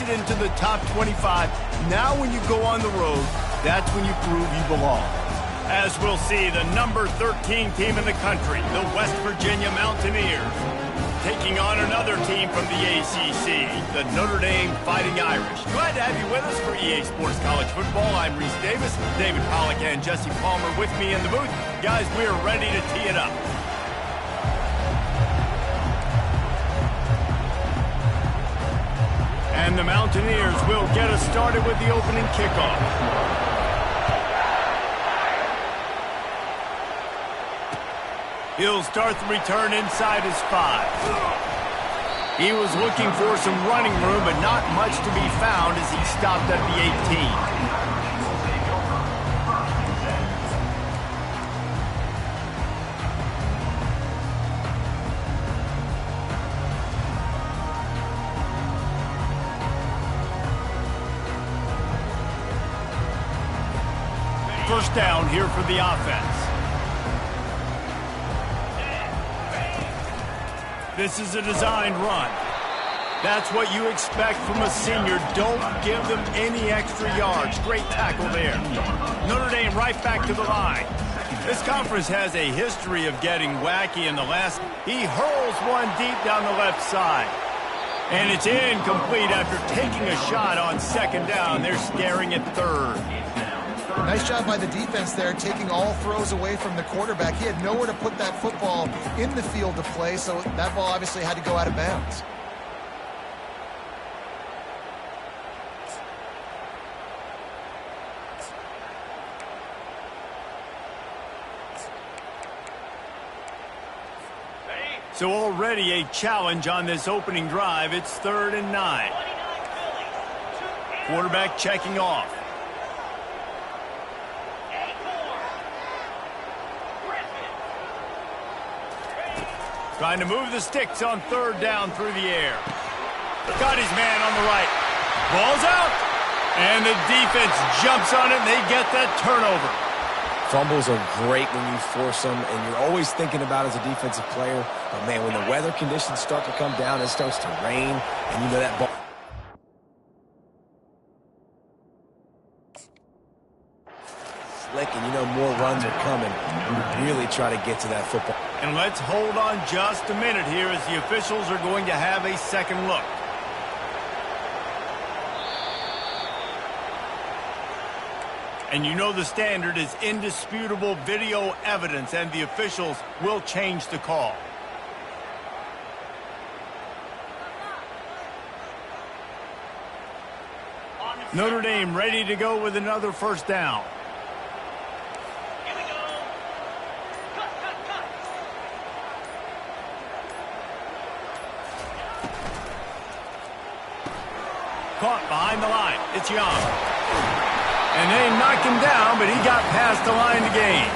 it into the top 25. Now when you go on the road, that's when you prove you belong. As we'll see, the number 13 team in the country, the West Virginia Mountaineers, taking on another team from the ACC, the Notre Dame Fighting Irish. Glad to have you with us for EA Sports College Football. I'm Reese Davis, David Pollack and Jesse Palmer with me in the booth. Guys, we're ready to tee it up. And the Mountaineers will get us started with the opening kickoff. He'll start the return inside his 5. He was looking for some running room, but not much to be found as he stopped at the 18. First down here for the offense. This is a designed run. That's what you expect from a senior. Don't give them any extra yards. Great tackle there. Notre Dame right back to the line. This conference has a history of getting wacky in the last. He hurls one deep down the left side. And it's incomplete after taking a shot on second down. They're staring at third. Nice job by the defense there, taking all throws away from the quarterback. He had nowhere to put that football in the field to play, so that ball obviously had to go out of bounds. So already a challenge on this opening drive. It's 3rd and 9. Quarterback checking off. Trying to move the sticks on 3rd down through the air. Got his man on the right. Ball's out. And the defense jumps on it, and they get that turnover. Fumbles are great when you force them, and you're always thinking about it as a defensive player. But, man, when the weather conditions start to come down, it starts to rain, and you know that ball. Slick, and you know more runs are coming. You really try to get to that football. And let's hold on just a minute here as the officials are going to have a second look. And you know the standard is indisputable video evidence, and the officials will change the call. Notre Dame ready to go with another first down. Caught behind the line. It's Young. And they knocked him down, but he got past the line to gain.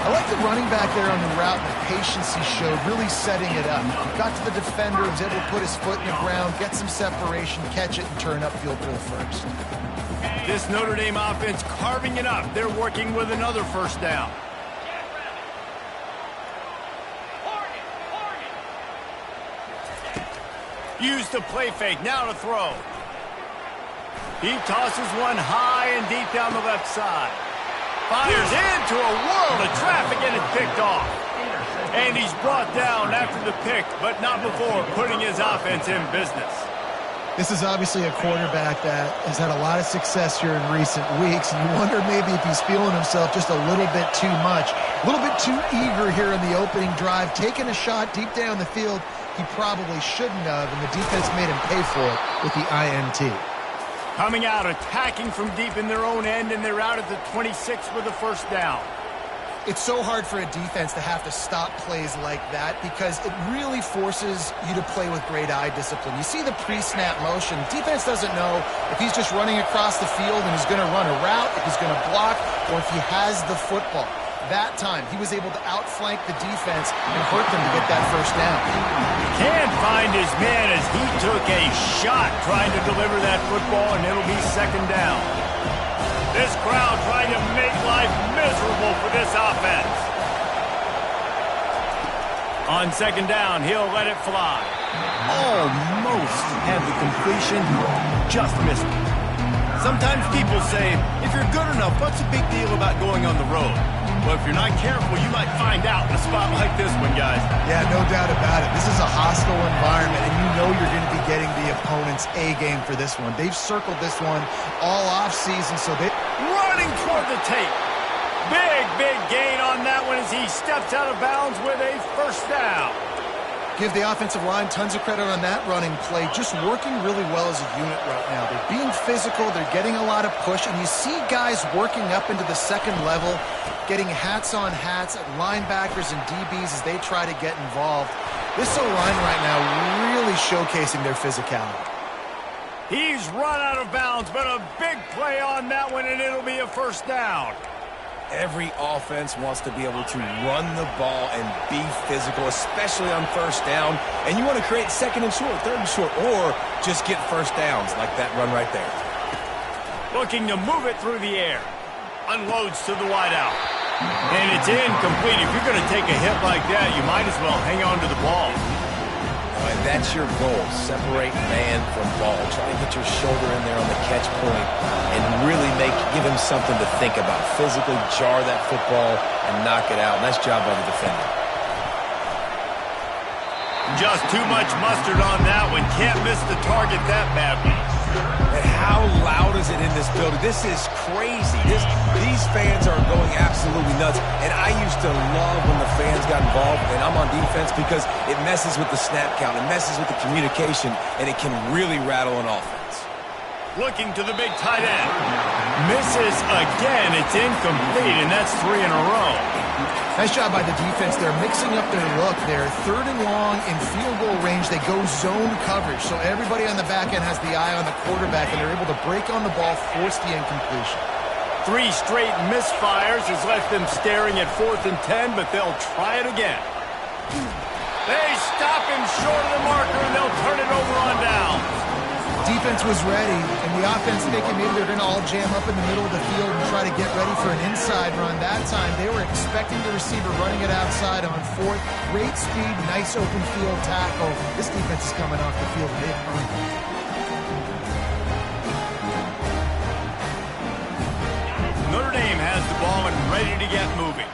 I like the running back there on the route and the patience he showed, really setting it up. He got to the defender, was able to put his foot in the ground, get some separation, catch it, and turn upfield for the first. This Notre Dame offense carving it up. They're working with another first down. Use the play fake. Now to throw. He tosses one high and deep down the left side. Fires into a world of traffic, and it's picked off. And he's brought down after the pick, but not before putting his offense in business. This is obviously a quarterback that has had a lot of success here in recent weeks, and you wonder maybe if he's feeling himself just a little bit too much, a little bit too eager here in the opening drive, taking a shot deep down the field he probably shouldn't have, and the defense made him pay for it with the INT. Coming out, attacking from deep in their own end, and they're out at the 26 with a first down. It's so hard for a defense to have to stop plays like that because it really forces you to play with great eye discipline. You see the pre-snap motion. Defense doesn't know if he's just running across the field and he's going to run a route, if he's going to block, or if he has the football. That time, he was able to outflank the defense and hurt them to get that first down. Can't find his man as he took a shot trying to deliver that football, and it'll be second down. This crowd trying to make life miserable for this offense. On second down, he'll let it fly. Almost had the completion. just missed it. Sometimes people say, if you're good enough, what's the big deal about going on the road? Well, if you're not careful, you might find out in a spot like this one, guys. Yeah, no doubt about it. This is a hostile environment, and you know you're going to be getting the opponent's A game for this one. They've circled this one all offseason, so they... Running toward the tape. Big gain on that one as he steps out of bounds with a first down. Give the offensive line tons of credit on that running play. Just working really well as a unit right now. They're being physical. They're getting a lot of push. And you see guys working up into the second level, getting hats on hats at linebackers and DBs as they try to get involved. This O-line right now really showcasing their physicality. He's run out of bounds, but a big play on that one, and it'll be a first down. Every offense wants to be able to run the ball and be physical, especially on first down. And you want to create second and short, third and short, or just get first downs like that run right there. Looking to move it through the air. Unloads to the wideout. And it's incomplete. If you're going to take a hit like that, you might as well hang on to the ball. And that's your goal. Separate man from ball. Try to get your shoulder in there on the catch point and really give him something to think about. Physically jar that football and knock it out. Nice job by the defender. Just too much mustard on that one. Can't miss the target that badly. And how loud is it in this building? This is crazy. These fans are going absolutely nuts. And I used to love when the fans got involved, and I'm on defense because it messes with the snap count. It messes with the communication, and it can really rattle an offense. Looking to the big tight end. Misses again. It's incomplete, and that's 3 in a row. Nice job by the defense. They're mixing up their look. They're third and long in field goal range. They go zone coverage. So everybody on the back end has the eye on the quarterback, and they're able to break on the ball, force the incompletion. 3 straight misfires has left them staring at 4th and 10, but they'll try it again. They stop him short of the marker, and they'll turn it over on down. Defense was ready, and the offense thinking maybe they're going to all jam up in the middle of the field and try to get ready for an inside run. That time, they were expecting the receiver running it outside on 4th. Great speed, nice open field tackle. This defense is coming off the field. They've earned it. Notre Dame has the ball and ready to get moving.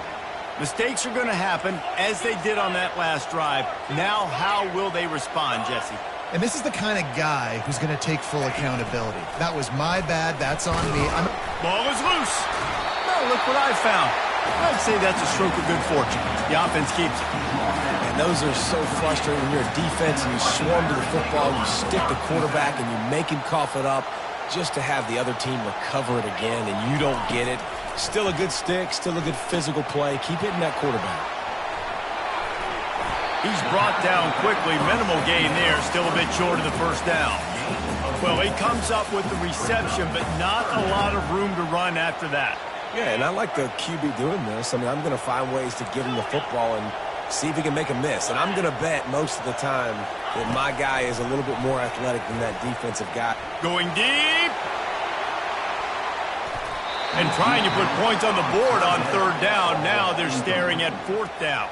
Mistakes are going to happen, as they did on that last drive. Now, how will they respond, Jesse? And this is the kind of guy who's going to take full accountability. That was my bad. That's on me. Ball is loose. Oh, look what I found. I'd say that's a stroke of good fortune. The offense keeps it. And those are so frustrating when you're a defense and you swarm to the football, you stick the quarterback, and you make him cough it up just to have the other team recover it again, and you don't get it. Still a good stick, still a good physical play. Keep hitting that quarterback. He's brought down quickly. Minimal gain there. Still a bit short of the first down. Well, he comes up with the reception, but not a lot of room to run after that. Yeah, and I like the QB doing this. I mean, I'm going to find ways to give him the football and see if he can make a miss. And I'm going to bet most of the time that my guy is a little bit more athletic than that defensive guy. Going deep. And trying to put points on the board on 3rd down. Now they're staring at 4th down.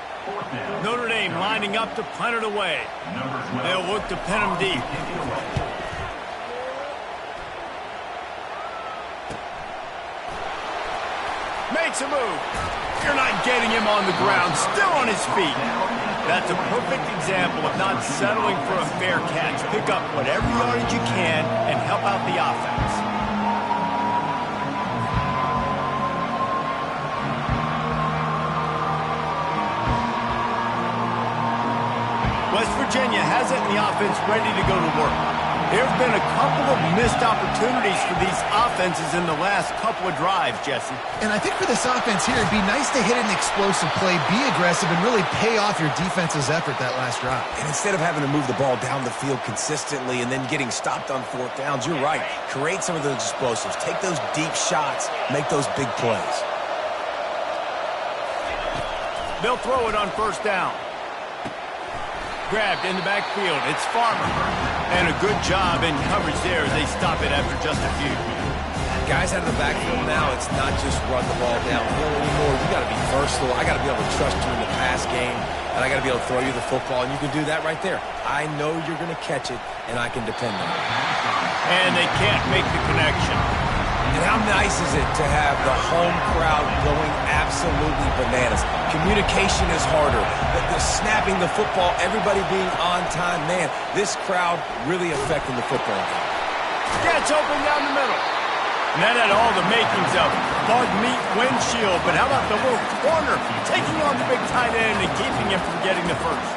Notre Dame lining up to punt it away. They'll look to pin him deep. Makes a move. You're not getting him on the ground. Still on his feet. That's a perfect example of not settling for a fair catch. Pick up whatever yardage you can and help out the offense. West Virginia has it in the offense ready to go to work. There have been a couple of missed opportunities for these offenses in the last couple of drives, Jesse. And I think for this offense here, it'd be nice to hit an explosive play, be aggressive, and really pay off your defense's effort that last drive. And instead of having to move the ball down the field consistently and then getting stopped on 4th downs, you're right. Create some of those explosives. Take those deep shots. Make those big plays. They'll throw it on 1st down. Grabbed in the backfield. It's Farmer. And a good job in coverage there as they stop it after just a few. Guys out of the backfield now, it's not just run the ball downhill anymore. You got to be versatile. I got to be able to trust you in the pass game, and I got to be able to throw you the football, and you can do that right there. I know you're going to catch it, and I can depend on it. And they can't make the connection. And how nice is it to have the home crowd going absolutely bananas? Communication is harder. The snapping the football, everybody being on time. Man, this crowd really affecting the football game. Gets open down the middle. And that had all the makings of bug meat windshield. But how about the little corner taking on the big tight end and keeping him from getting the first?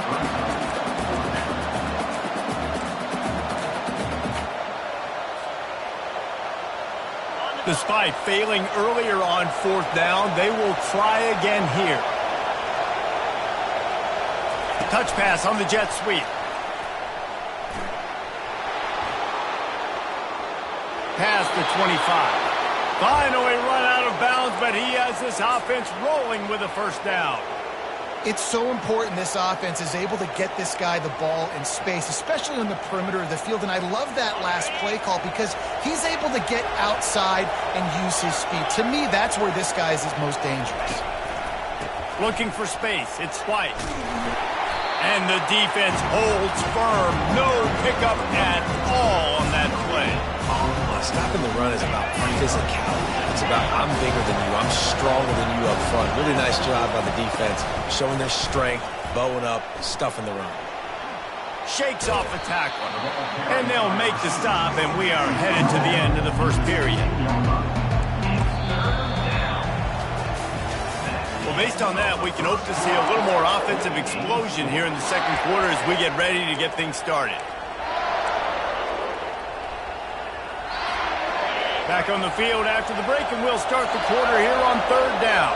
Despite failing earlier on 4th down, they will try again here. Touch pass on the jet sweep. Past the 25. Finally run out of bounds, but he has this offense rolling with a first down. It's so important this offense is able to get this guy the ball in space, especially on the perimeter of the field. And I love that last play call because he's able to get outside and use his speed. To me, that's where this guy is his most dangerous. Looking for space. It's White. And the defense holds firm. No pickup at all on that play. Stopping the run is about physicality. It's about I'm bigger than you. I'm stronger than you up front. Really nice job by the defense, showing their strength, bowing up, stuffing the run. Shakes off the tackle. And they'll make the stop, and we are headed to the end of the first period. Well, based on that, we can hope to see a little more offensive explosion here in the second quarter as we get ready to get things started. Back on the field after the break, and we'll start the quarter here on 3rd down.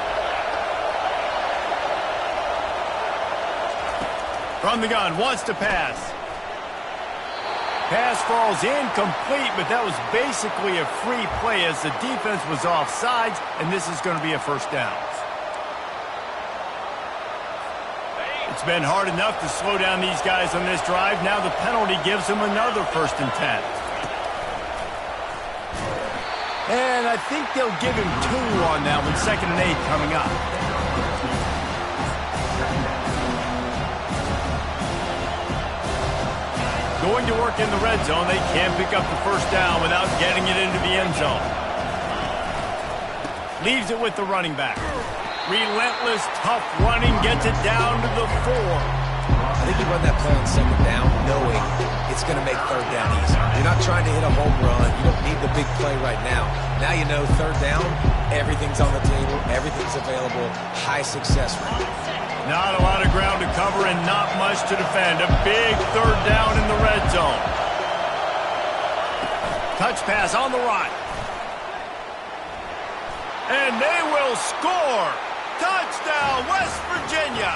From the gun, wants to pass. Pass falls incomplete, but that was basically a free play as the defense was offsides, and this is going to be a first down. It's been hard enough to slow down these guys on this drive. Now the penalty gives them another 1st and 10. And I think they'll give him 2 on that one. 2nd and 8 coming up. Going to work in the red zone. They can't pick up the first down without getting it into the end zone. Leaves it with the running back. Relentless, tough running. Gets it down to the 4. I think you run that play on 2nd down knowing it's going to make 3rd down easy. You're not trying to hit a home run. You don't need the big play right now. Now you know 3rd down, everything's on the table, everything's available, high success rate. Not a lot of ground to cover and not much to defend. A big 3rd down in the red zone. Touch pass on the right. And they will score. Touchdown, West Virginia.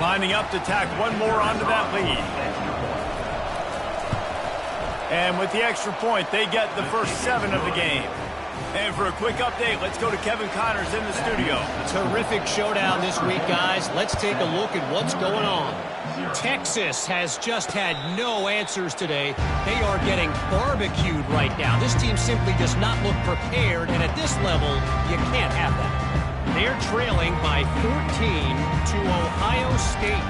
Lining up to tack one more onto that lead. And with the extra point, they get the first 7 of the game. And for a quick update, let's go to Kevin Connors in the studio. Terrific showdown this week, guys. Let's take a look at what's going on. Texas has just had no answers today. They are getting barbecued right now. This team simply does not look prepared, and at this level, you can't have that. They're trailing by 14 to Ohio State.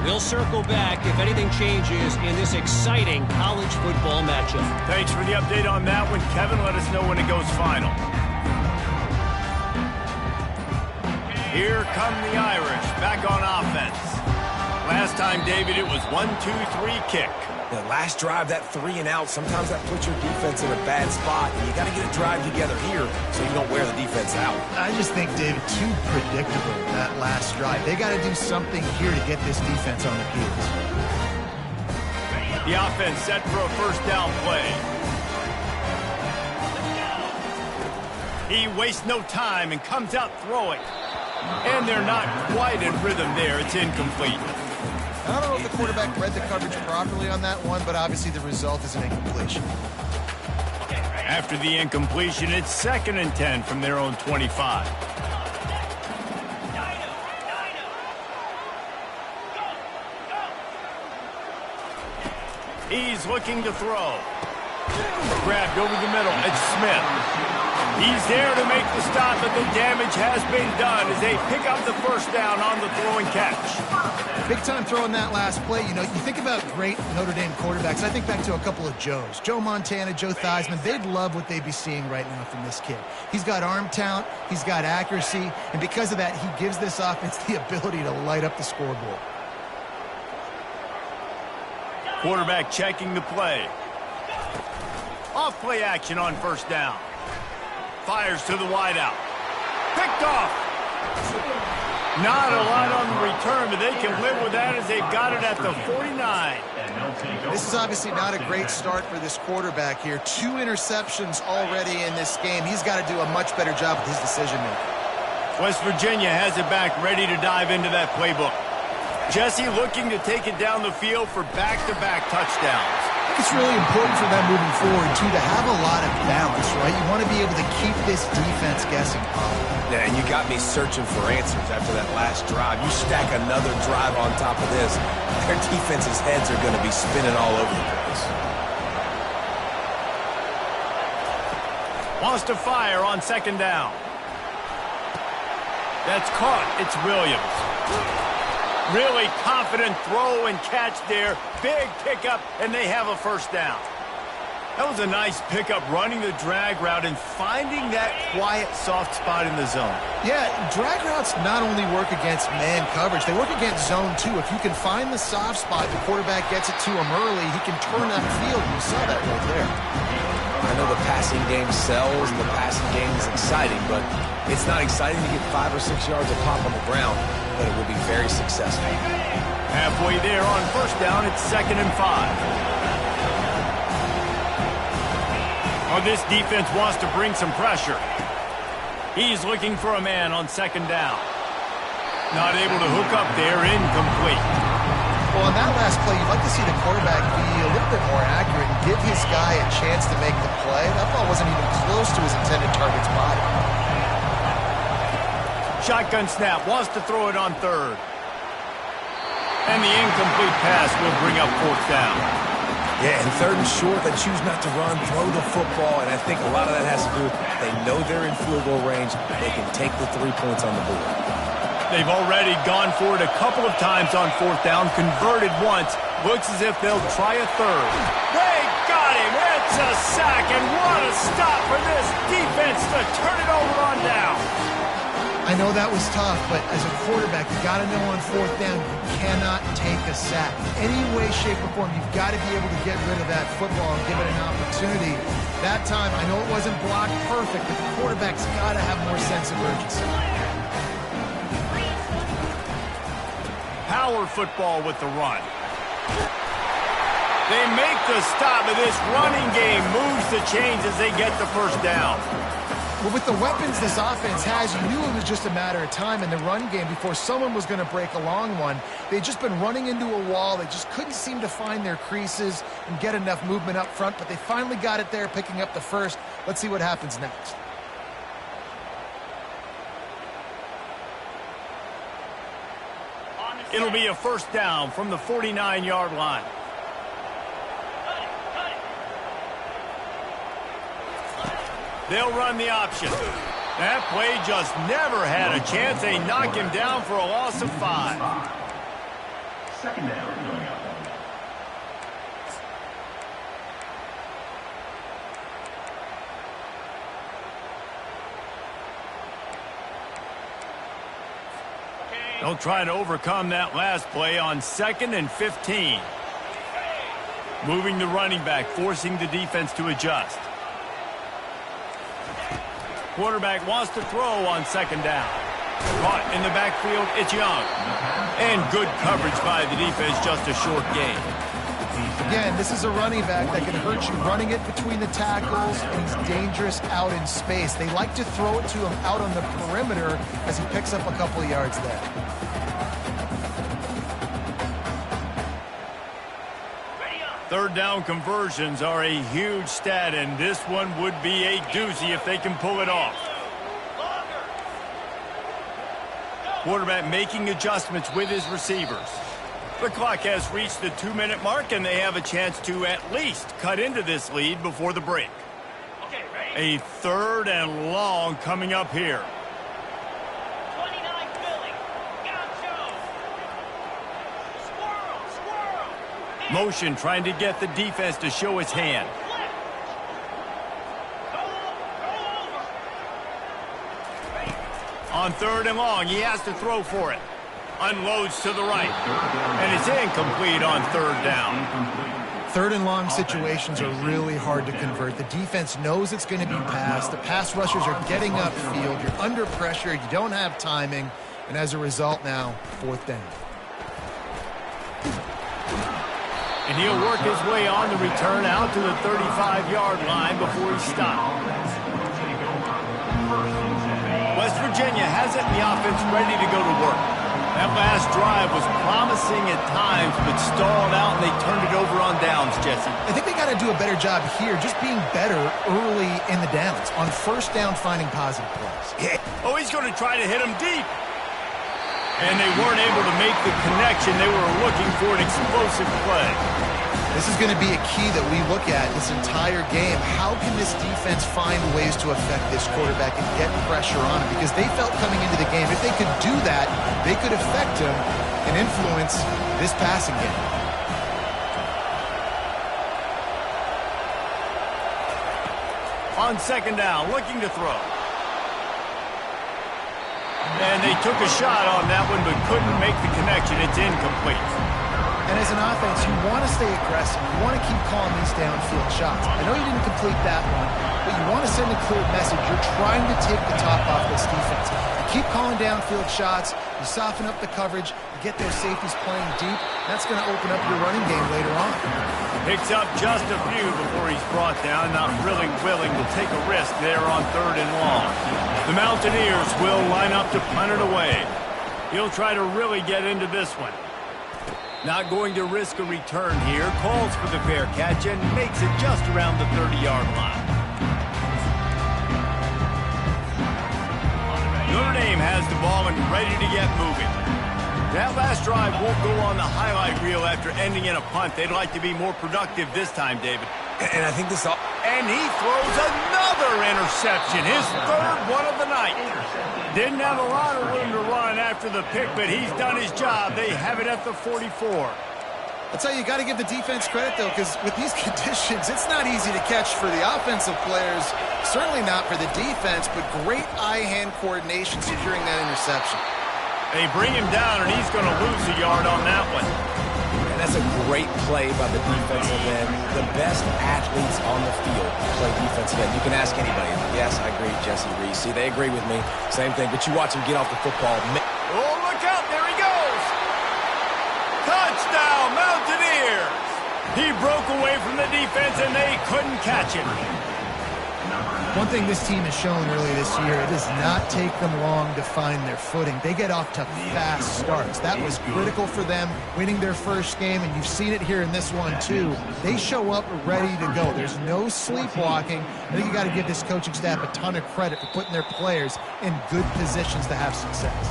We'll circle back if anything changes in this exciting college football matchup. Thanks for the update on that one, Kevin. Let us know when it goes final. Here come the Irish back on offense. Last time, David, it was 1-2-3 kick. The last drive, that 3 and out, sometimes that puts your defense in a bad spot, and you got to get a drive together here so you don't wear the defense out. I just think, David, too predictable, that last drive. They got to do something here to get this defense on their heels. The offense set for a first down play. He wastes no time and comes out throwing. And they're not quite in rhythm there. It's incomplete. I don't know if the quarterback read the coverage properly on that one, but obviously the result is an incompletion. After the incompletion, it's 2nd and 10 from their own 25. He's looking to throw. Grabbed over the middle. It's Smith. He's there to make the stop, but the damage has been done as they pick up the first down on the throw and catch. Big time throwing that last play. You know, you think about great Notre Dame quarterbacks. I think back to a couple of Joes. Joe Montana, Joe Theismann. They'd love what they'd be seeing right now from this kid. He's got arm talent. He's got accuracy. And because of that, he gives this offense the ability to light up the scoreboard. Quarterback checking the play. Off play action on first down. Fires to the wideout. Picked off. Not a lot on the return, but they can live with that as they've got it at the 49. This is obviously not a great start for this quarterback here. 2 interceptions already in this game. He's got to do a much better job with his decision-making. West Virginia has it back, ready to dive into that playbook. Jesse looking to take it down the field for back-to-back touchdowns. I think it's really important for them moving forward, too, to have a lot of balance, right? You want to be able to keep this defense guessing. Yeah, and you got me searching for answers after that last drive. You stack another drive on top of this, their defense's heads are going to be spinning all over the place. Wants to fire on second down. That's caught. It's Williams. Really confident throw and catch there. Big pickup, and they have a first down. That was a nice pickup, running the drag route and finding that quiet, soft spot in the zone. Yeah, drag routes not only work against man coverage, they work against zone too. If you can find the soft spot, the quarterback gets it to him early, he can turn that field. You saw that right there. I know the passing game sells and the passing game is exciting, but it's not exciting to get 5 or 6 yards of pop on the ground, but it will be very successful. Halfway there on first down, it's 2nd and 5. Oh, this defense wants to bring some pressure. He's looking for a man on second down. Not able to hook up there, incomplete. Well, on that last play, you'd like to see the quarterback be a little bit more accurate and give his guy a chance to make the play. That ball wasn't even close to his intended target's body. Shotgun snap, wants to throw it on third. And the incomplete pass will bring up 4th down. Yeah, and 3rd and short, they choose not to run, throw the football, and I think a lot of that has to do with they know they're in field goal range. They can take the 3 points on the board. They've already gone for it a couple of times on 4th down, converted once. Looks as if they'll try a 3rd. They got him. It's a sack, and what a stop for this defense to turn it over on down. I know that was tough, but as a quarterback, you got to know on 4th down, you cannot take a sack. Any way, shape, or form, you've got to be able to get rid of that football and give it an opportunity. That time, I know it wasn't blocked perfect, but the quarterback's got to have more sense of urgency. Power football with the run. They make the stop, and this running game moves the chains as they get the first down. Well, with the weapons this offense has, you knew it was just a matter of time in the run game before someone was going to break a long one. They'd just been running into a wall. They just couldn't seem to find their creases and get enough movement up front, but they finally got it there, picking up the first. Let's see what happens next. It'll be a first down from the 49-yard line. They'll run the option. That play just never had a chance. They knock him down for a loss of 5. 2nd down going up. They'll try to overcome that last play on 2nd and 15. Moving the running back, forcing the defense to adjust. Quarterback wants to throw on 2nd down. Caught in the backfield, it's Young. And good coverage by the defense, just a short gain. Again, this is a running back that can hurt you running it between the tackles, and he's dangerous out in space. They like to throw it to him out on the perimeter as he picks up a couple of yards there. Third down conversions are a huge stat, and this one would be a doozy if they can pull it off. Quarterback making adjustments with his receivers. The clock has reached the 2-minute mark, and they have a chance to at least cut into this lead before the break. A 3rd and long coming up here. 29 Philly. Gaucho. Squirrel. Motion trying to get the defense to show his hand. On 3rd and long, he has to throw for it. Unloads to the right. And it's incomplete on 3rd down. 3rd and long situations are really hard to convert. The defense knows it's going to be passed. The pass rushers are getting upfield. You're under pressure. You don't have timing. And as a result now, 4th down. And he'll work his way on the return out to the 35-yard line before he stopped. West Virginia has it in the offense ready to go to work. That last drive was promising at times, but stalled out, and they turned it over on downs, Jesse. I think they got to do a better job here, just being better early in the downs. On 1st down, finding positive plays. Oh, he's going to try to hit him deep. And they weren't able to make the connection. They were looking for an explosive play. This is going to be a key that we look at this entire game. How can this defense find ways to affect this quarterback and get pressure on him? Because they felt coming into the game, if they could do that, they could affect him and influence this passing game. On 2nd down, looking to throw. And they took a shot on that one, but couldn't make the connection. It's incomplete. And as an offense, you want to stay aggressive. You want to keep calling these downfield shots. I know you didn't complete that one, but you want to send a clear message. You're trying to take the top off this defense. You keep calling downfield shots. You soften up the coverage. You get those safeties playing deep. That's going to open up your running game later on. Picks up just a few before he's brought down. Not really willing to take a risk there on 3rd and long. The Mountaineers will line up to punt it away. He'll try to really get into this one. Not going to risk a return here. Calls for the fair catch and makes it just around the 30-yard line. Notre Dame has the ball and ready to get moving. That last drive won't go on the highlight reel after ending in a punt. They'd like to be more productive this time, David. And I think this... And he throws another interception, his 3rd one of the night. Didn't have a lot of room to run after the pick, but he's done his job. They have it at the 44. I'll tell you, you got to give the defense credit, though, because with these conditions, it's not easy to catch for the offensive players, certainly not for the defense, but great eye-hand coordination securing that interception. They bring him down, and he's going to lose a yard on that one. And that's a great play by the defensive end. The best athletes on the field play defensive end. You can ask anybody. Yes, I agree, Jesse Reese. See, they agree with me. Same thing. But you watch him get off the football. Oh, look out. There he goes. Touchdown, Mountaineers. He broke away from the defense, and they couldn't catch him. One thing this team has shown early this year, it does not take them long to find their footing. They get off to fast starts. That was critical for them, winning their first game, and you've seen it here in this one too. They show up ready to go. There's no sleepwalking. I think you got to give this coaching staff a ton of credit for putting their players in good positions to have success.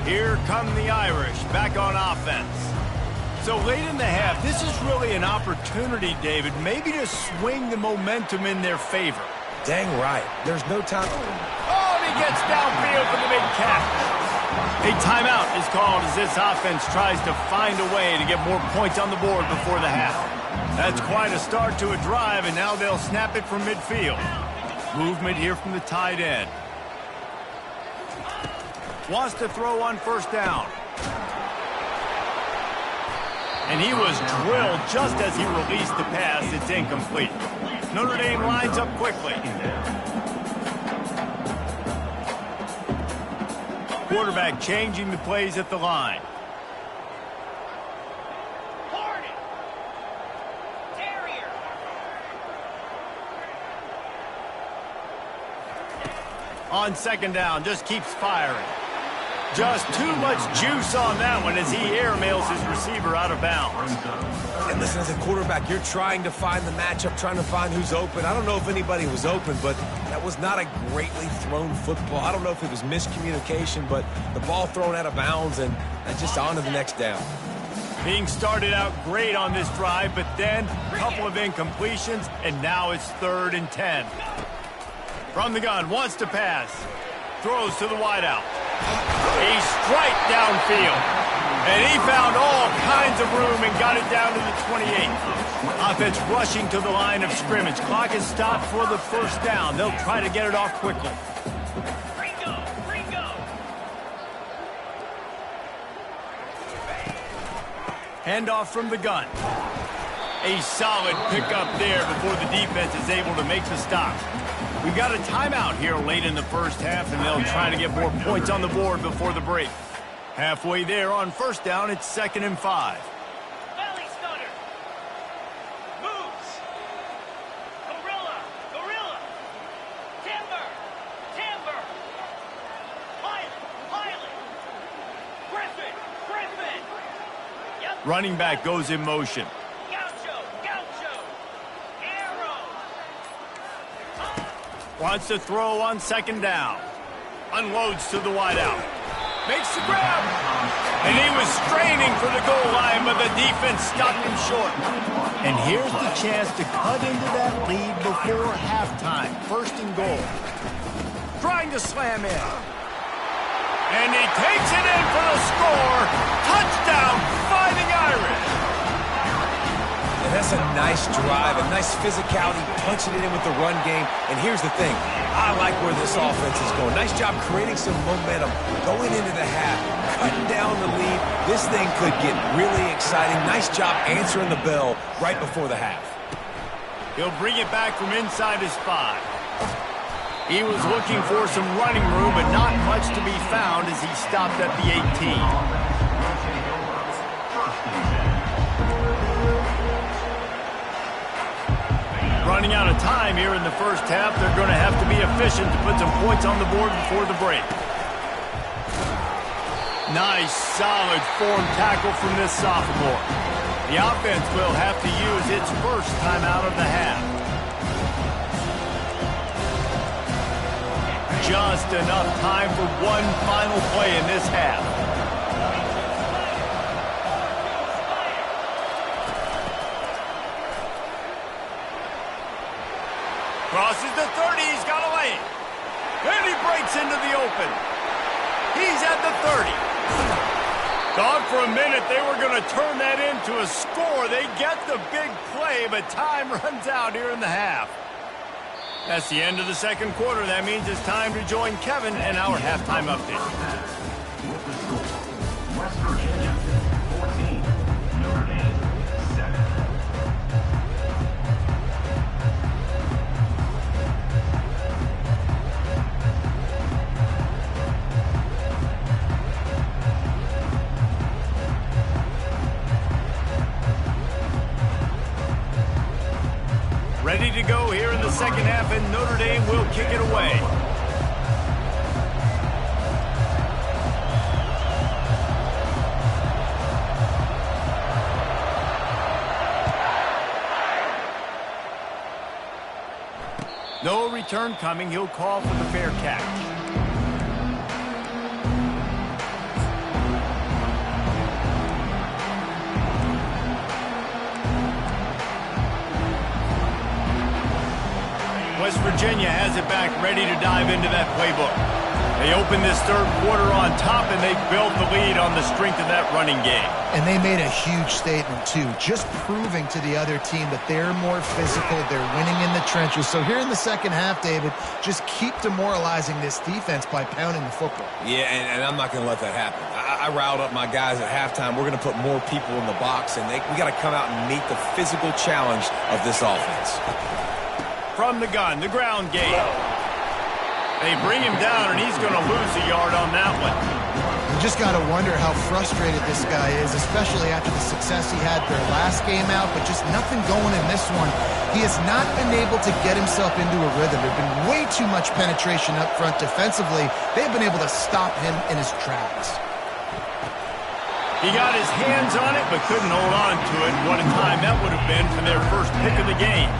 Here come the Irish, back on offense. So late in the half, this is really an opportunity, David, maybe to swing the momentum in their favor. Dang right. There's no time. Oh, and he gets downfield for the big catch. A timeout is called as this offense tries to find a way to get more points on the board before the half. That's quite a start to a drive, and now they'll snap it from midfield. Movement here from the tight end. Wants to throw on 1st down. And he was drilled just as he released the pass. It's incomplete. Notre Dame lines up quickly. Quarterback changing the plays at the line. On 2nd down, just keeps firing. Just too much juice on that one as he airmails his receiver out of bounds. And listen, as a quarterback, you're trying to find the matchup, trying to find who's open. I don't know if anybody was open, but that was not a greatly thrown football. I don't know if it was miscommunication, but the ball thrown out of bounds and just on to the next down. Being started out great on this drive, but then a couple of incompletions, and now it's 3rd and 10. From the gun, wants to pass. Throws to the wideout. A strike downfield. And he found all kinds of room and got it down to the 28. Offense rushing to the line of scrimmage. Clock is stopped for the first down. They'll try to get it off quickly. Handoff from the gun. A solid pickup there before the defense is able to make the stop. We've got a timeout here late in the first half, and they'll try to get more points on the board before the break. Halfway there on first down, it's 2nd and 5. Valley stunner. Moves. Gorilla. Gorilla. Timber. Timber. Pilot. Griffin. Griffin. Yep. Running back goes in motion. Wants to throw on 2nd down. Unloads to the wideout. Makes the grab. And he was straining for the goal line, but the defense stopped him short. And here's the chance to cut into that lead before halftime. 1st and goal. Trying to slam in. And he takes it in for the score. Touchdown, Fighting Irish. And that's a nice drive, a nice physicality, punching it in with the run game. And here's the thing, I like where this offense is going. Nice job creating some momentum, going into the half, cutting down the lead. This thing could get really exciting. Nice job answering the bell right before the half. He'll bring it back from inside his 5. He was looking for some running room, but not much to be found as he stopped at the 18. Running out of time here in the first half. They're going to have to be efficient to put some points on the board before the break. Nice, solid form tackle from this sophomore. The offense will have to use its first timeout of the half. Just enough time for one final play in this half. Crosses the 30, he's got a lane. And he breaks into the open. He's at the 30. Thought for a minute they were going to turn that into a score. They get the big play, but time runs out here in the half. That's the end of the 2nd quarter. That means it's time to join Kevin and our halftime update. With the score, West Virginia 14, Notre Dame 7. Ready to go here in the second half, and Notre Dame will kick it away. No return coming. He'll call for the fair catch. West Virginia has it back, ready to dive into that playbook. They opened this 3rd quarter on top, and they built the lead on the strength of that running game. And they made a huge statement, too, just proving to the other team that they're more physical, they're winning in the trenches. So here in the second half, David, just keep demoralizing this defense by pounding the football. Yeah, and I'm not going to let that happen. I riled up my guys at halftime. We're going to put more people in the box, and we got to come out and meet the physical challenge of this offense. From the gun, the ground game. They bring him down, and he's going to lose a yard on that one. just got to wonder how frustrated this guy is, especially after the success he had their last game out, but just nothing going in this one. He has not been able to get himself into a rhythm. There's been way too much penetration up front defensively. They've been able to stop him in his tracks. He got his hands on it, but couldn't hold on to it. What a time that would have been for their first pick of the game.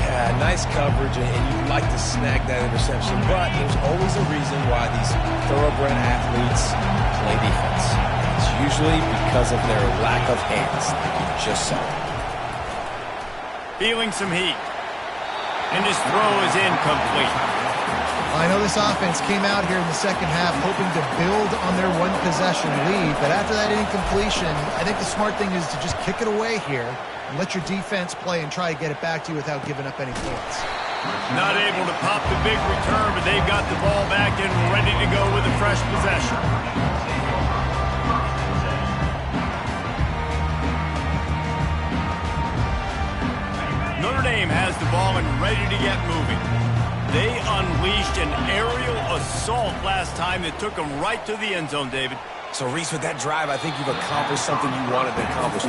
Yeah, nice coverage, and you'd like to snag that interception, but there's always a reason why these thoroughbred athletes play defense. It's usually because of their lack of hands, like you just saw. Feeling some heat. And his throw is incomplete. I know this offense came out here in the second half hoping to build on their one-possession lead, but after that incompletion, I think the smart thing is to just kick it away here and let your defense play and try to get it back to you without giving up any points. Not able to pop the big return, but they've got the ball back and ready to go with a fresh possession. Notre Dame has the ball and ready to get moving. They unleashed an aerial assault last time that took them right to the end zone, David. So, Reese, with that drive, I think you've accomplished something you wanted to accomplish.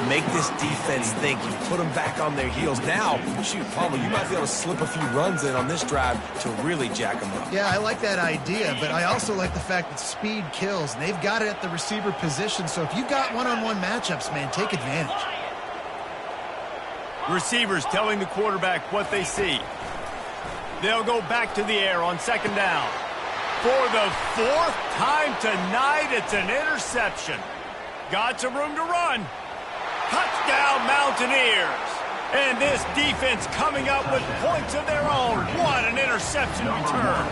Make this defense think. You put them back on their heels. Now, shoot, Palmer, you might be able to slip a few runs in on this drive to really jack them up. Yeah, I like that idea, but I also like the fact that speed kills, and they've got it at the receiver position, so if you've got one-on-one matchups, man, take advantage. Receivers telling the quarterback what they see. They'll go back to the air on second down. For the fourth time tonight, it's an interception. Got some room to run. Touchdown, Mountaineers. And this defense coming up with points of their own. What an interception return.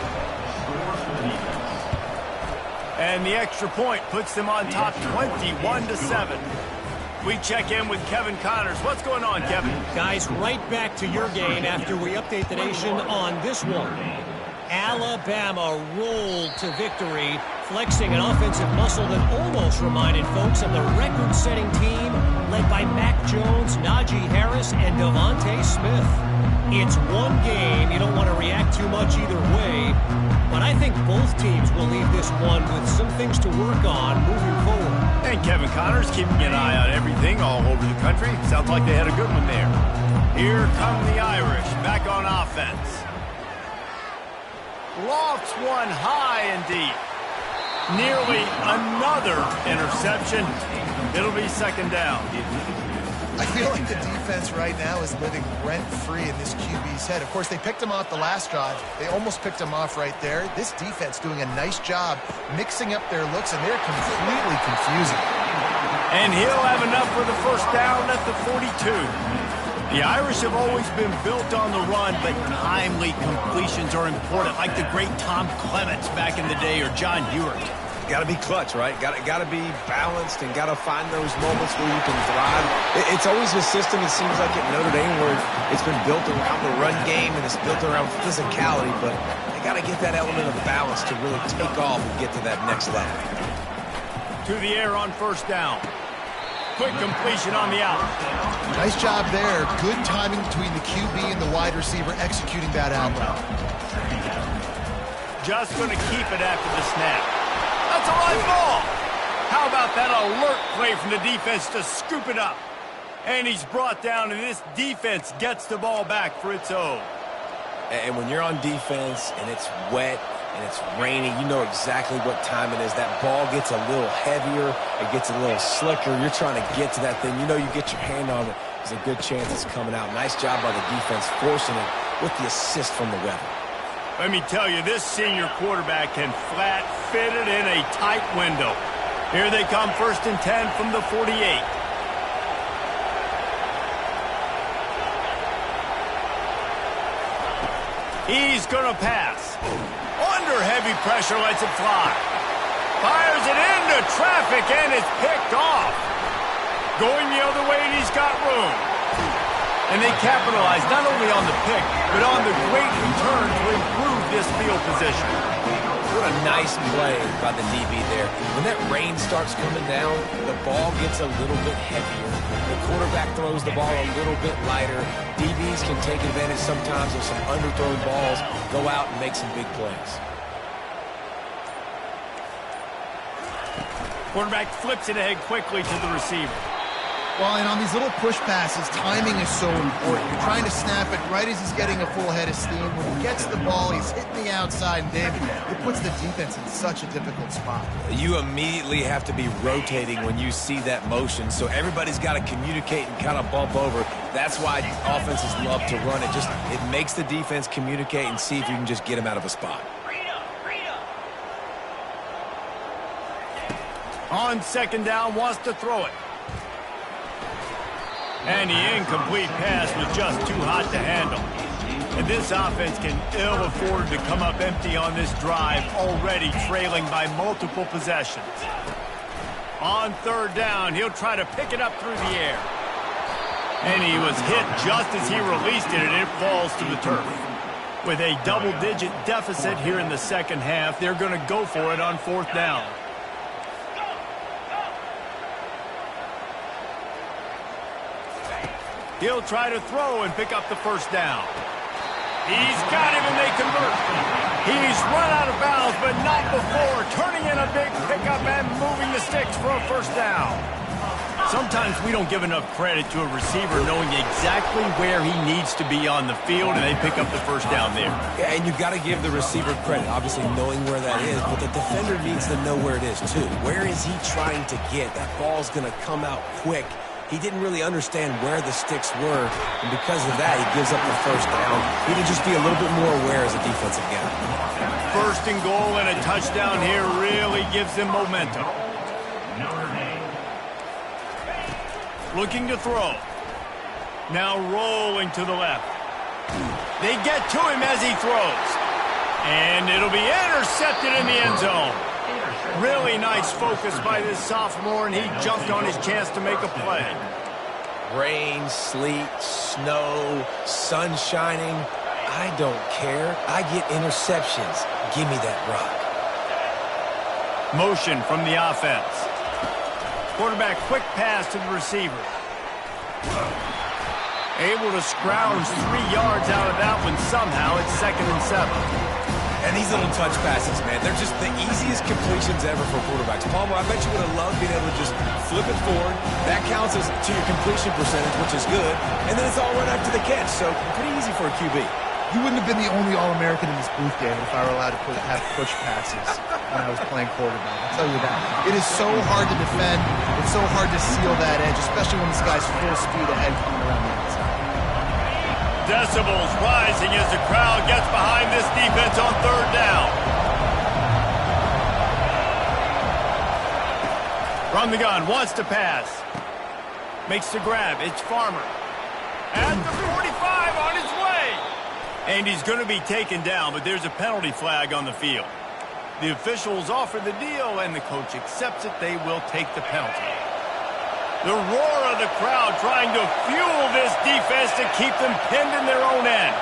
And the extra point puts them on top 21-7. We check in with Kevin Connors. What's going on, Kevin? Guys, right back to your game after we update the nation on this one. Alabama rolled to victory, flexing an offensive muscle that almost reminded folks of the record-setting team led by Mac Jones, Najee Harris, and Devontae Smith. It's one game. You don't want to react too much either way, but I think both teams will leave this one with some things to work on moving forward. And Kevin Connors keeping an eye on everything all over the country. Sounds like they had a good one there. Here come the Irish back on offense. Lofts one high and deep. Nearly another interception. It'll be second down. I feel like the defense right now is living rent-free in this QB's head. Of course, they picked him off the last drive. They almost picked him off right there. This defense doing a nice job mixing up their looks, and they're completely confusing. And he'll have enough for the first down at the 42. The Irish have always been built on the run, but timely completions are important, like the great Tom Clements back in the day or John Hewart. Got to be clutch, right? Got to be balanced and got to find those moments where you can thrive. It's always a system, it seems like, at Notre Dame where it's been built around the run game and it's built around physicality, but they got to get that element of balance to really take off and get to that next level. To the air on first down. Quick completion on the out. Nice job there. Good timing between the QB and the wide receiver executing that out route. Just going to keep it after the snap. That's a live ball. How about that alert play from the defense to scoop it up? And he's brought down, and this defense gets the ball back for its own. And when you're on defense and it's wet and it's rainy, you know exactly what time it is. That ball gets a little heavier. It gets a little slicker. You're trying to get to that thing. You know you get your hand on it. There's a good chance it's coming out. Nice job by the defense forcing it with the assist from the weather. Let me tell you, this senior quarterback can flat fit it in a tight window. Here they come, 1st and 10 from the 48. He's going to pass. Under heavy pressure, lets it fly. Fires it into traffic, and it's picked off. Going the other way, and he's got room. And they capitalize not only on the pick, but on the great return to improve this field position. What a nice play by the DB there. When that rain starts coming down, the ball gets a little bit heavier. The quarterback throws the ball a little bit lighter. DBs can take advantage sometimes of some underthrown balls, go out and make some big plays. Quarterback flips it ahead quickly to the receiver. Well, and on these little push passes, timing is so important. You're trying to snap it right as he's getting a full head of steam. When he gets the ball, he's hitting the outside, and David, it puts the defense in such a difficult spot. You immediately have to be rotating when you see that motion, so everybody's got to communicate and kind of bump over. That's why offenses love to run it. It makes the defense communicate and see if you can just get him out of a spot. On second down, wants to throw it. And the incomplete pass was just too hot to handle. And this offense can ill afford to come up empty on this drive, already trailing by multiple possessions. On third down, he'll try to pick it up through the air. And he was hit just as he released it, and it falls to the turf. With a double-digit deficit here in the second half, they're going to go for it on fourth down. He'll try to throw and pick up the first down. He's got him and they convert. He's run out of bounds, but not before turning in a big pickup and moving the sticks for a first down. Sometimes we don't give enough credit to a receiver knowing exactly where he needs to be on the field, and they pick up the first down there. Yeah, and you've got to give the receiver credit, obviously knowing where that is, but the defender needs to know where it is too. Where is he trying to get? That ball's going to come out quick. He didn't really understand where the sticks were, and because of that, he gives up the first down. He need to just be a little bit more aware as a defensive guy. First and goal and a touchdown here really gives them momentum. Looking to throw. Now rolling to the left. They get to him as he throws. And it'll be intercepted in the end zone. Really nice focus by this sophomore, and he jumped on his chance to make a play. Rain, sleet, snow, sun shining. I don't care. I get interceptions. Give me that rock. Motion from the offense. Quarterback quick pass to the receiver. Able to scrounge 3 yards out of that one somehow. It's 2nd and 7. And these little touch passes, man, they're just the easiest completions ever for quarterbacks. Palmer, I bet you would have loved being able to just flip it forward. That counts as to your completion percentage, which is good. And then it's all right after the catch, so pretty easy for a QB. You wouldn't have been the only All-American in this booth, David, if I were allowed to have push passes when I was playing quarterback. I'll tell you that. It is so hard to defend. It's so hard to seal that edge, especially when this guy's full speed ahead coming around the outside. Decibels rising as the crowd gets behind this defense on third down. From the gun, wants to pass. Makes the grab. It's Farmer. At the 45 on his way. And he's going to be taken down, but there's a penalty flag on the field. The officials offer the deal, and the coach accepts it. They will take the penalty. The roar of the crowd trying to fuel this defense to keep them pinned in their own end.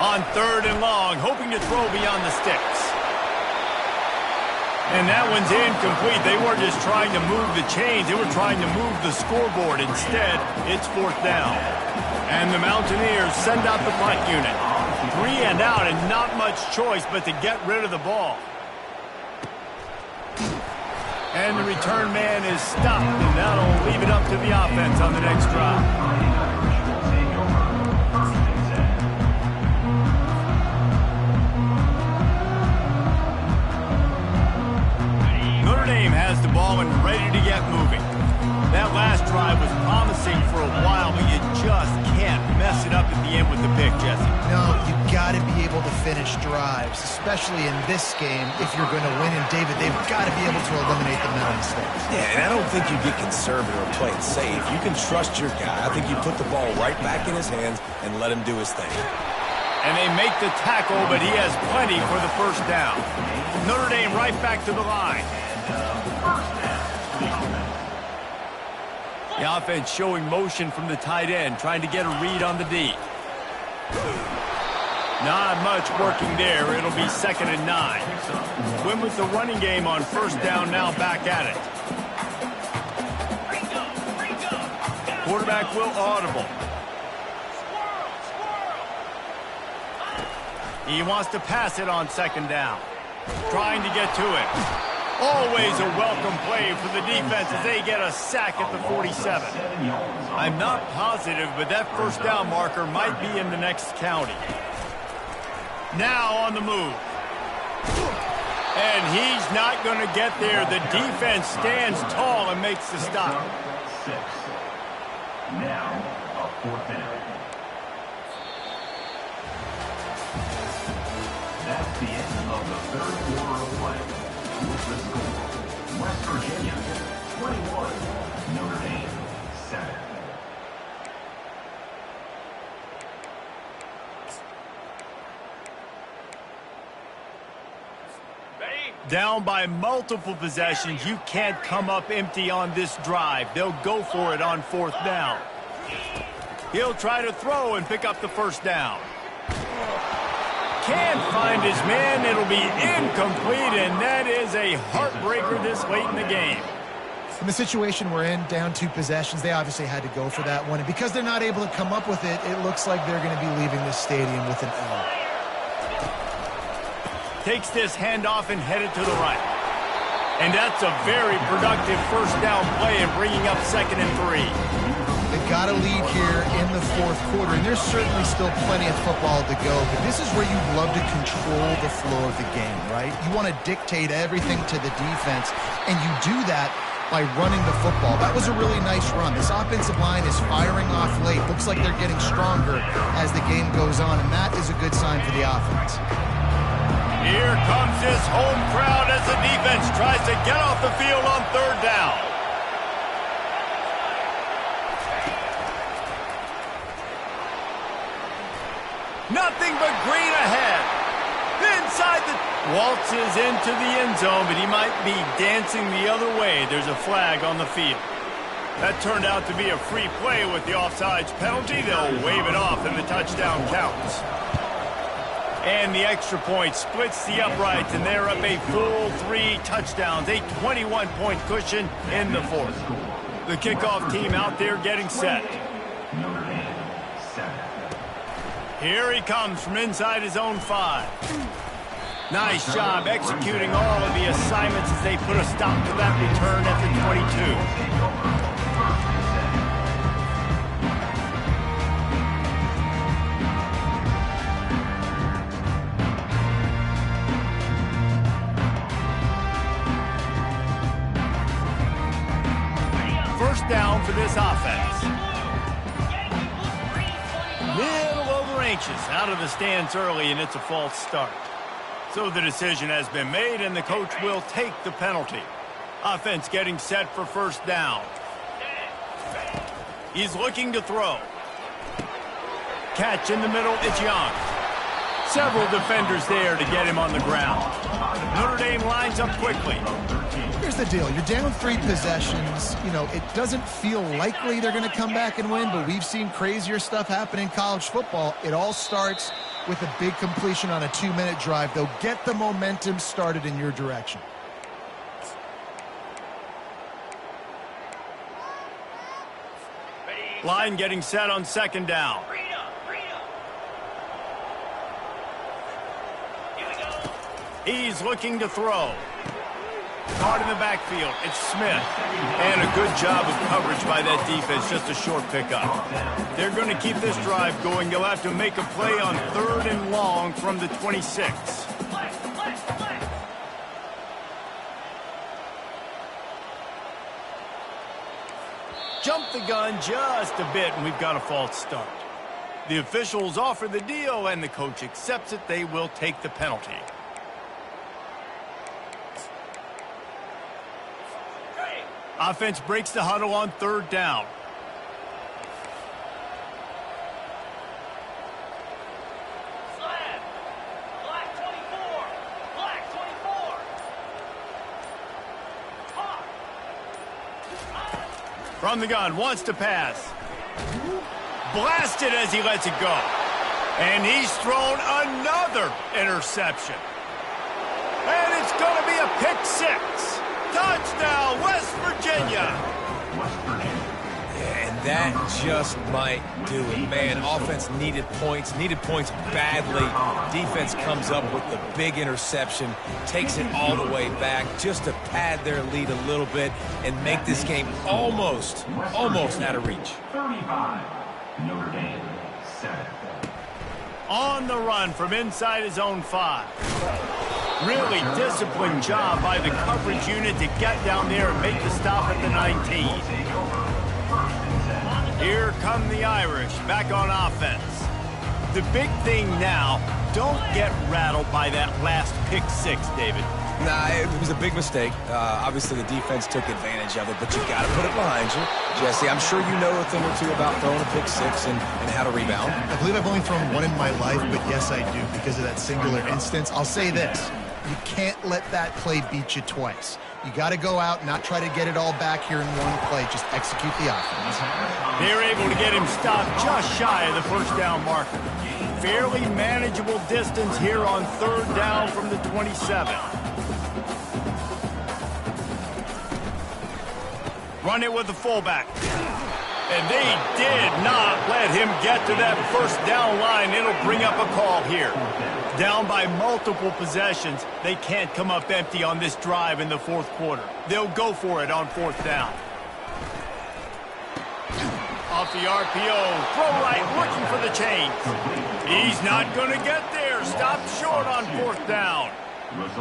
On third and long, hoping to throw beyond the sticks. And that one's incomplete. They weren't just trying to move the chains. They were trying to move the scoreboard. Instead, it's fourth down. And the Mountaineers send out the punt unit. 3 and out, and not much choice but to get rid of the ball. And the return man is stopped, and that'll leave it up to the offense on the next drive. Notre Dame has the ball and ready to get moving. That last drive was promising for a while, but you just can't mess it up at the end with the pick, Jesse. No, you got to be able to finish drives, especially in this game if you're going to win. And, David, they've got to be able to eliminate the mental mistakes. Yeah, and I don't think you get conservative or play it safe. You can trust your guy. I think you put the ball right back in his hands and let him do his thing. And they make the tackle, but he has plenty for the first down. Notre Dame right back to the line. The offense showing motion from the tight end, trying to get a read on the D. Not much working there. It'll be 2nd and 9. Win with the running game on first down, now back at it. Quarterback will audible. He wants to pass it on second down. Trying to get to it. Always a welcome play for the defense as they get a sack at the 47. I'm not positive, but that first down marker might be in the next county. Now on the move. And he's not going to get there. The defense stands tall and makes the stop. 6. Now, a 4th down. That's the end of the 3rd quarter of play. With the score, West Virginia 21, Notre Dame 7. Down by multiple possessions, you can't come up empty on this drive. They'll go for it on 4th down. He'll try to throw and pick up the first down. Can't find his man. It'll be incomplete, and that is a heartbreaker this late in the game. In the situation we're in, down 2 possessions, they obviously had to go for that one. And because they're not able to come up with it, it looks like they're going to be leaving the stadium with an L. Takes this handoff and headed to the right. And that's a very productive first down play and bringing up 2nd and 3. They've got a lead here in the 4th quarter, and there's certainly still plenty of football to go, but this is where you'd love to control the flow of the game, right? You want to dictate everything to the defense, and you do that by running the football. That was a really nice run. This offensive line is firing off late. Looks like they're getting stronger as the game goes on, and that is a good sign for the offense. Here comes his home crowd as the defense tries to get off the field on 3rd down. Nothing but green ahead. Inside the... waltzes into the end zone, but he might be dancing the other way. There's a flag on the field. That turned out to be a free play with the offsides penalty. They'll wave it off and the touchdown counts. And the extra point splits the uprights, and they're up a full 3 touchdowns, a 21-point cushion in the 4th. The kickoff team out there getting set. Here he comes from inside his own 5. Nice job executing all of the assignments as they put a stop to that return at the 22. First down for this offense. Little over anxious, out of the stands early, and it's a false start. So the decision has been made, and the coach will take the penalty. Offense getting set for first down. He's looking to throw. Catch in the middle, it's Young. Several defenders there to get him on the ground. Notre Dame lines up quickly. Here's the deal. You're down 3 possessions. You know, it doesn't feel likely they're going to come back and win, but we've seen crazier stuff happen in college football. It all starts with a big completion on a 2-minute drive. They'll get the momentum started in your direction. Line getting set on second down. He's looking to throw. Caught in the backfield. It's Smith. And a good job of coverage by that defense. Just a short pickup. They're going to keep this drive going. They'll have to make a play on 3rd and long from the 26. Jump the gun just a bit, and we've got a false start. The officials offer the deal, and the coach accepts it. They will take the penalty. Offense breaks the huddle on 3rd down. Slab. Black 24. Black 24. Hawk. From the gun, wants to pass. Blasted as he lets it go. And he's thrown another interception. And it's going to be a pick 6. Touchdown, West Virginia. Yeah, and That just might do it, man. Offense needed points badly. Defense comes up with the big interception, takes it all the way back just to pad their lead a little bit and make this game almost out of reach. 35, Notre Dame, 7. On the run from inside his own 5. Really disciplined job by the coverage unit to get down there and make the stop at the 19. Here come the Irish back on offense. The big thing now, don't get rattled by that last pick 6, David. Nah, it was a big mistake. Obviously, the defense took advantage of it, but you got to put it behind you. Jesse, I'm sure you know a thing or two about throwing a pick 6 and how to rebound. I believe I've only thrown one in my life, but yes, I do because of that singular instance. I'll say this. You can't let that play beat you twice. You got to go out, not try to get it all back here in one play. Just execute the offense. They're able to get him stopped just shy of the first down marker. Fairly manageable distance here on 3rd down from the 27. Run it with the fullback. And they did not let him get to that first down line. It'll bring up a call here. Down by multiple possessions, they can't come up empty on this drive in the 4th quarter. They'll go for it on 4th down. Off the RPO, throw right, looking for the chains. He's not going to get there. Stopped short on 4th down.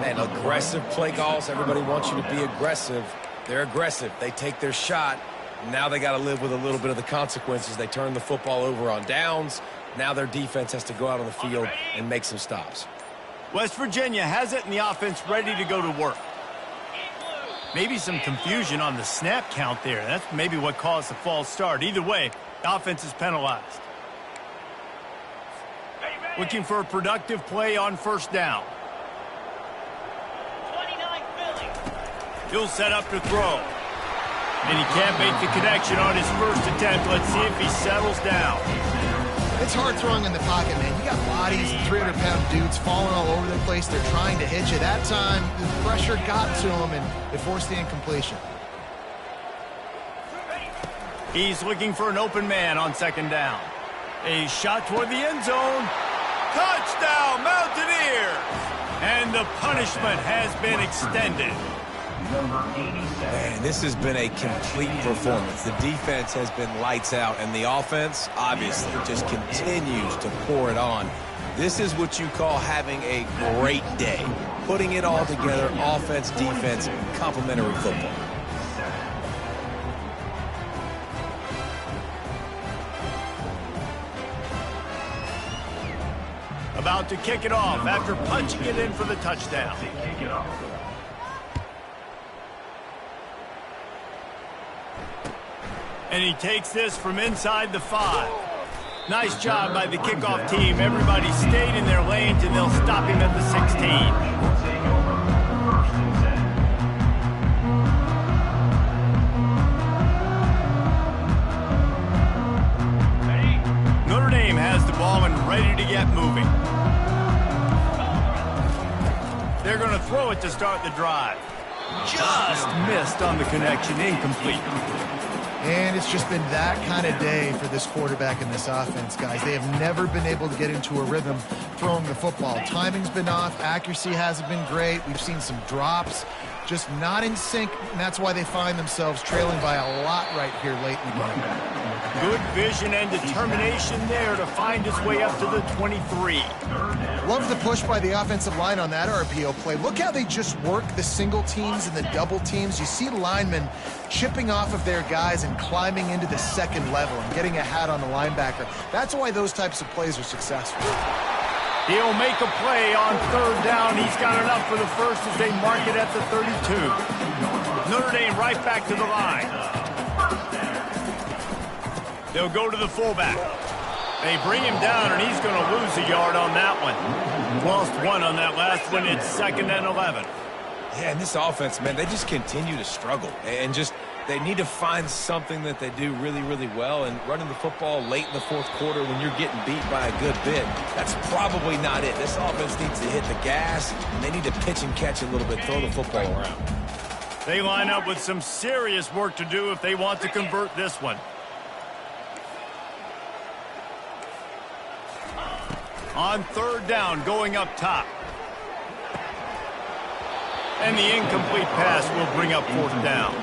Man, aggressive play calls. Everybody wants you to be aggressive. They're aggressive. They take their shot. Now they got to live with a little bit of the consequences. They turn the football over on downs. Now their defense has to go out on the field and make some stops. West Virginia has it and the offense ready to go to work. Maybe some confusion on the snap count there. That's maybe what caused the false start. Either way, the offense is penalized. Looking for a productive play on 1st down. 29 Philly. He'll set up to throw. And he can't make the connection on his first attempt. Let's see if he settles down. It's hard throwing in the pocket, man. You got bodies, 300-pound dudes falling all over the place. They're trying to hit you. That time, the pressure got to him, and it forced the incompletion. He's looking for an open man on 2nd down. A shot toward the end zone. Touchdown, Mountaineers! And the punishment has been extended. Man, this has been a complete performance. The defense has been lights out, and the offense, obviously, just continues to pour it on. This is what you call having a great day. Putting it all together, offense, defense, complementary football. About to kick it off after punching it in for the touchdown. And he takes this from inside the 5. Nice job by the kickoff team. Everybody stayed in their lanes, and they'll stop him at the 16. Notre Dame has the ball and ready to get moving. They're going to throw it to start the drive. Just missed on the connection, incomplete. And it's just been that kind of day for this quarterback and this offense, guys. They have never been able to get into a rhythm throwing the football. Timing's been off. Accuracy hasn't been great. We've seen some drops. Just not in sync, and that's why they find themselves trailing by a lot right here late in the game. Good vision and determination there to find his way up to the 23. Love the push by the offensive line on that RPO play. Look how they just work the single teams and the double teams. You see linemen chipping off of their guys and climbing into the 2nd level and getting a hat on the linebacker. That's why those types of plays are successful. He'll make a play on 3rd down. He's got enough for the first as they mark it at the 32. Notre Dame right back to the line. They'll go to the fullback. They bring him down, and he's going to lose a yard on that one. Lost 1 on that last one. It's 2nd and 11. Yeah, and this offense, man, they just continue to struggle. And just, they need to find something that they do really, really well. And running the football late in the 4th quarter when you're getting beat by a good bit, that's probably not it. This offense needs to hit the gas, and they need to pitch and catch a little bit, throw the football around. They line up with some serious work to do if they want to convert this one. On third down, going up top. And the incomplete pass will bring up fourth down.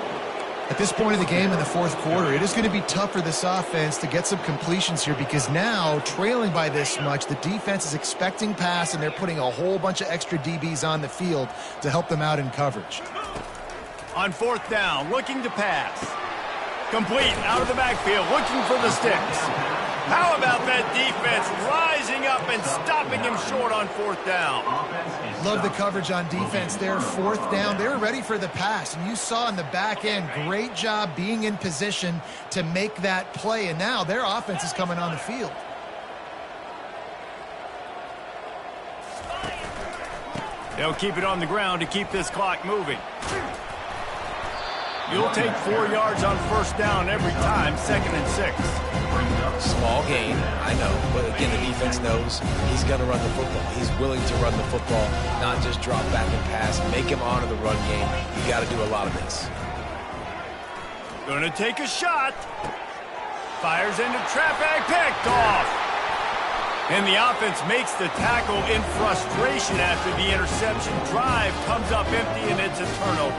At this point of the game in the fourth quarter, it is going to be tough for this offense to get some completions here because now, trailing by this much, the defense is expecting pass, and they're putting a whole bunch of extra DBs on the field to help them out in coverage. On fourth down, looking to pass. Complete, out of the backfield, looking for the sticks. How about that defense rising up and stopping him short on fourth down? Love the coverage on defense there. Fourth down, they were ready for the pass. And you saw in the back end, great job being in position to make that play. And now their offense is coming on the field. They'll keep it on the ground to keep this clock moving. You'll take 4 yards on first down every time, 2nd and 6. Small gain, I know, but again, the defense knows he's going to run the football. He's willing to run the football, not just drop back and pass, make him honor the run game. You got to do a lot of this. Gonna take a shot. Fires into traffic, picked off. And the offense makes the tackle in frustration after the interception. Drive comes up empty, and it's a turnover.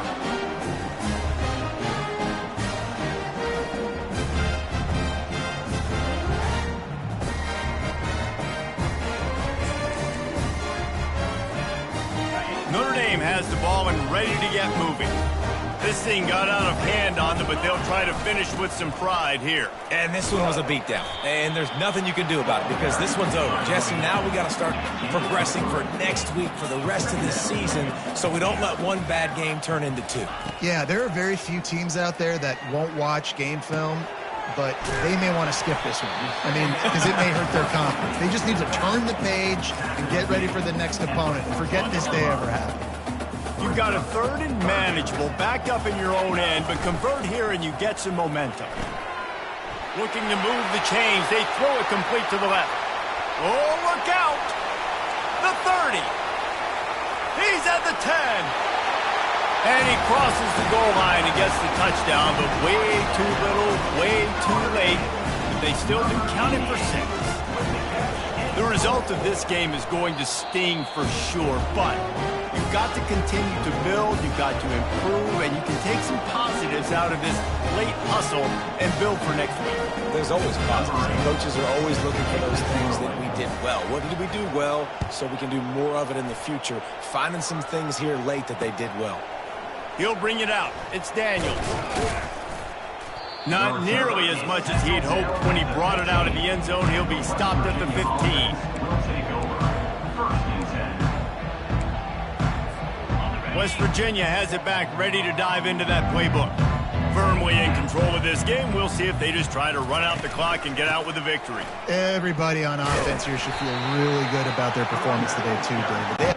Notre Dame has the ball and ready to get moving. This thing got out of hand on them, but they'll try to finish with some pride here. And this one was a beatdown. And there's nothing you can do about it because this one's over. Jesse, now we got to start progressing for next week, for the rest of this season, so we don't let one bad game turn into two. Yeah, there are very few teams out there that won't watch game film, but they may want to skip this one. I mean, because it may hurt their confidence. They just need to turn the page and get ready for the next opponent and forget this day ever happened. You've got a third and manageable, backed up in your own end, but convert here and you get some momentum. Looking to move the chains. They throw it complete to the left. Oh, look out! The 30. He's at the 10. And he crosses the goal line and gets the touchdown, but way too little, way too late. But they still do count it for 6. The result of this game is going to sting for sure, but you've got to continue to build, you've got to improve, and you can take some positives out of this late hustle and build for next week. There's always positives. Coaches are always looking for those things that we did well. What did we do well so we can do more of it in the future? Finding some things here late that they did well. He'll bring it out. It's Daniels. Not nearly as much as he'd hoped when he brought it out of the end zone. He'll be stopped at the 15. West Virginia has it back, ready to dive into that playbook. Firmly in control of this game. We'll see if they just try to run out the clock and get out with a victory. Everybody on offense here should feel really good about their performance today, too, David.